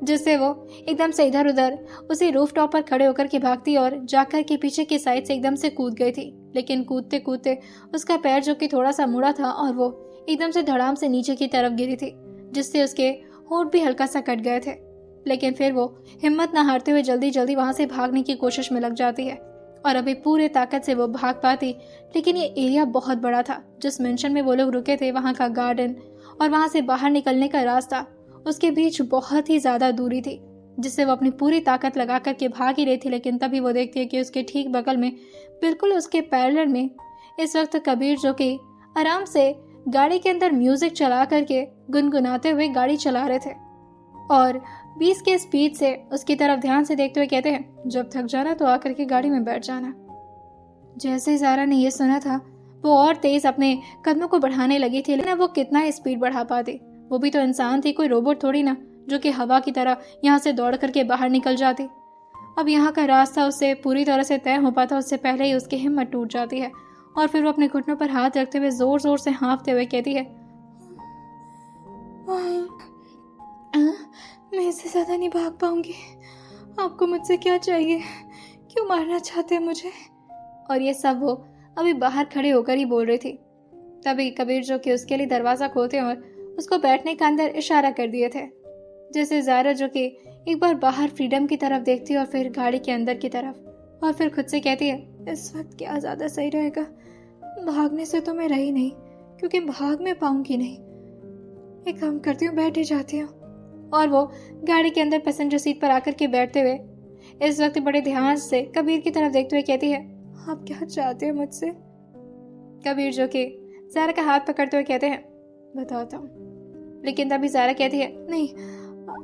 जिससे वो एकदम से इधर उधर उसी रूफ टॉप पर खड़े होकर के भागती और जाकर के पीछे की साइड से एकदम से कूद गई थी। लेकिन कूदते कूदते उसका पैर, जो कि थोड़ा सा मुड़ा था, और वो एकदम से धड़ाम से नीचे की तरफ गिरी थी, जिससे उसके होंठ भी हल्का सा कट गए थे। लेकिन फिर वो हिम्मत न हारते हुए जल्दी जल्दी वहां से भागने की कोशिश में लग जाती है और अभी पूरे ताकत से वो भाग पाती। लेकिन ये एरिया बहुत बड़ा था। जिस मेंशन में वो लोग रुके थे, वहाँ का गार्डन और वहाँ से बाहर निकलने का रास्ता, उसके बीच बहुत ही ज़्यादा दूरी थी, जिससे वो अपनी पूरी ताकत लगा करके भाग ही रही थी। लेकिन तभी वो देखती है कि उसके ठीक बगल में, बिल्कुल उसके पैरेलल में, इस वक्त कबीर, जो कि आराम से गाड़ी के अंदर म्यूजिक चला करके गुनगुनाते हुए गाड़ी चला रहे थे और 20 के स्पीड से उसकी तरफ ध्यान से देखते हुए कहते हैं, जब थक जाना तो आकर के गाड़ी में बैठ जाना। जैसे ही ज़ारा ने यह सुना था, वो और तेज अपने कदमों को बढ़ाने लगी थी, लेकिन वो कितना ही स्पीड बढ़ा पाती। वो भी तो इंसान थी, कोई रोबोट थोड़ी ना, जो कि हवा की तरह यहाँ से दौड़ करके बाहर निकल जाती। अब यहाँ का रास्ता उससे पूरी तरह से तय हो पाता उससे पहले ही उसकी हिम्मत टूट जाती है और फिर वो अपने घुटनों पर हाथ रखते हुए जोर जोर से हाँफते हुए कहती है, मैं इससे ज़्यादा नहीं भाग पाऊंगी। आपको मुझसे क्या चाहिए? क्यों मारना चाहते हैं मुझे? और ये सब वो अभी बाहर खड़े होकर ही बोल रही थी। तभी कबीर, जो कि उसके लिए दरवाज़ा खोलते और उसको बैठने का अंदर इशारा कर दिए थे, जैसे ज़ारा, जो कि एक बार बाहर फ्रीडम की तरफ देखती और फिर गाड़ी के अंदर की तरफ, और फिर खुद से कहती है, इस वक्त क्या ज़्यादा सही रहेगा? भागने से तो मैं रही नहीं, क्योंकि भाग में पाऊंगी नहीं। एक काम करती हूँ, बैठ ही जाती हूँ। और वो गाड़ी के अंदर पैसेंजर सीट पर आकर के बैठते हुए इस वक्त बड़े ध्यान से कबीर की तरफ देखते हुए कहती है, आप क्या चाहते हैं मुझसे? कबीर, जो कि ज़ारा का हाथ पकड़ते हुए कहते हैं, बताता हूँ। लेकिन तभी ज़ारा कहती है, नहीं,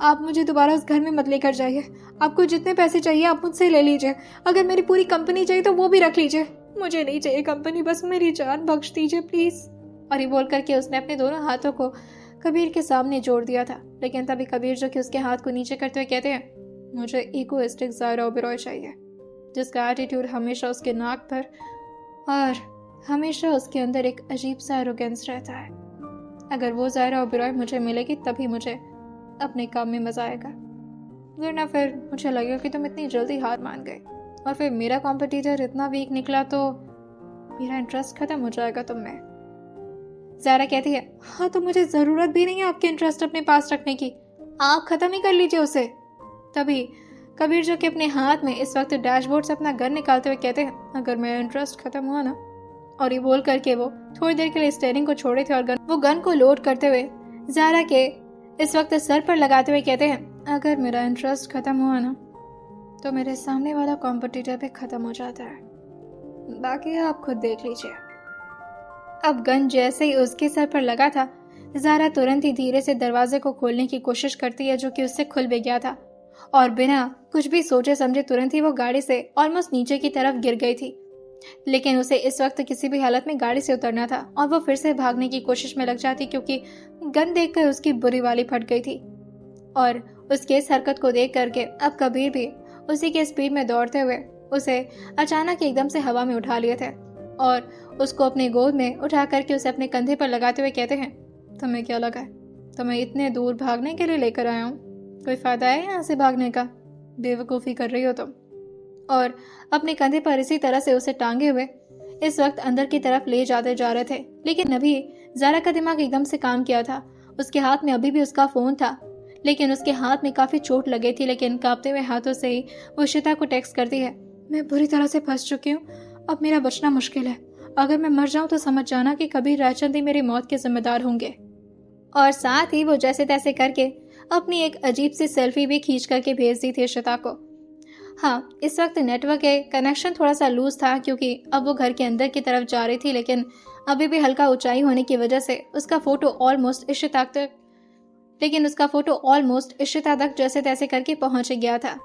आप मुझे दोबारा उस घर में मत लेकर जाइए। आपको जितने पैसे चाहिए आप मुझसे ले लीजिए। अगर मेरी पूरी कंपनी चाहिए तो वो भी रख लीजिए। मुझे नहीं चाहिए कंपनी, बस मेरी जान बख्श दीजिए प्लीज। और ये बोल करके उसने अपने दोनों हाथों को कबीर के सामने जोड़ दिया था। लेकिन तभी कबीर, जो कि उसके हाथ को नीचे करते हुए कहते हैं, मुझे इगोइस्टिक ज़ारा ओबेरॉय चाहिए, जिसका एटीट्यूड हमेशा उसके नाक पर और हमेशा उसके अंदर एक अजीब सा एरोगेंस रहता है। अगर वो ज़ारा ओबेरॉय मुझे मिलेगी तभी मुझे अपने काम में मजा आएगा, वरना फिर मुझे लगेगा कि तुम इतनी जल्दी हार मान गए और फिर मेरा कॉम्पिटिटर इतना वीक निकला तो मेरा इंटरेस्ट खत्म हो जाएगा तुम में। ज़ारा कहती है, हाँ तो मुझे ज़रूरत भी नहीं है आपके इंटरेस्ट अपने पास रखने की, आप ख़त्म ही कर लीजिए उसे। तभी कबीर जो कि अपने हाथ में इस वक्त डैशबोर्ड से अपना गन निकालते हुए कहते हैं, अगर मेरा इंटरेस्ट ख़त्म हुआ ना। और ये बोल करके वो थोड़ी देर के लिए स्टीयरिंग को छोड़े थे और वो गन को लोड करते हुए ज़ारा के इस वक्त सर पर लगाते हुए कहते हैं, अगर मेरा इंटरेस्ट ख़त्म हुआ ना तो मेरे सामने वाला कॉम्पिटिटर भी ख़त्म हो जाता है, बाकी आप खुद देख लीजिए। अब गन जैसे ही उसके सर पर लगा था, ज़ारा तुरंत ही धीरे से दरवाजे को खोलने की कोशिश करती है जो कि उससे खुल भी गया था, और बिना कुछ भी सोचे समझे तुरंत ही वो गाड़ी से ऑलमोस्ट नीचे की तरफ गिर गई थी। लेकिन उसे इस वक्त किसी भी हालत में गाड़ी से उतरना था और वो फिर से भागने की कोशिश में लग जाती, क्योंकि गन देखकर उसकी बुरी वाली फट गई थी। और उसके इस हरकत को देख करके अब कबीर भी उसी के स्पीड में दौड़ते हुए उसे अचानक एकदम से हवा में उठा लिए थे और उसको अपने गोद में उठा करके उसे अपने कंधे पर लगाते हुए कहते हैं, तुम्हें क्या लगा है, तुम्हें इतने दूर भागने के लिए लेकर आया हूँ, कोई फायदा है यहाँ से भागने का, बेवकूफ़ी कर रही हो तुम। और अपने कंधे पर इसी तरह से उसे टांगे हुए इस वक्त अंदर की तरफ ले जाते जा रहे थे। लेकिन अभी ज़ारा का दिमाग एकदम से काम किया था। उसके हाथ में अभी भी उसका फ़ोन था, लेकिन उसके हाथ में काफ़ी चोट लगी थी। लेकिन कांपते हुए हाथों से ही वो इशिता को टेक्स्ट करती है, मैं बुरी तरह से फंस चुकी हूँ, अब मेरा बचना मुश्किल है, अगर मैं मर जाऊँ तो समझ जाना कि कबीर रायचंद ही मेरी मौत के जिम्मेदार होंगे। और साथ ही वो जैसे तैसे करके अपनी एक अजीब सी सेल्फी भी खींच करके भेज दी थी इशिता को। हाँ, इस वक्त नेटवर्क के कनेक्शन थोड़ा सा लूज था, क्योंकि अब वो घर के अंदर की तरफ जा रही थी, लेकिन अभी भी हल्का ऊंचाई होने की वजह से उसका फोटो ऑलमोस्ट इशिता तक जैसे तैसे करके पहुंच गया था।